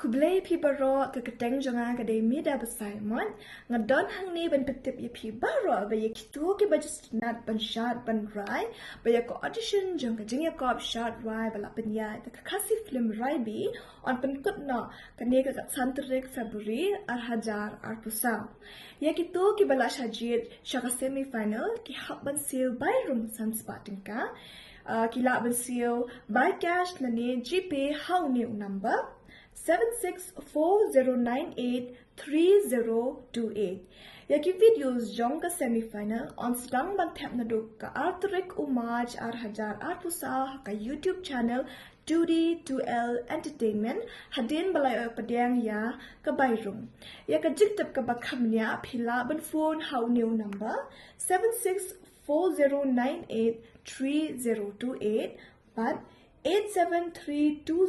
Kublai pi baro ke keteng jonga ke de mida besai mon ngadon hang ni ban petip ye pi baro ba ye kitu ke baju nat ban shot ban rai ba ye ko audition jong ke jing ye ko shot rai bala penya ta khasi film rai bi on pen kut no ke ne ke santrik February ar hajar ar pusau ye kitu ke bala shajit shaka semi final ki hab ban sil by room san spotting ka kila ban sil by cash na ne GP how new number 7640983028. Yaki videos jong ka semifinal on sedang bantap naduk ka tarik umaj ar hajar ar pusah ka YouTube channel 2D2L Entertainment hadin balai pdiang ya ka bayrung. Ya ka jiktap ka bakhamnya phila ban phone how new number 7640983028 but 8732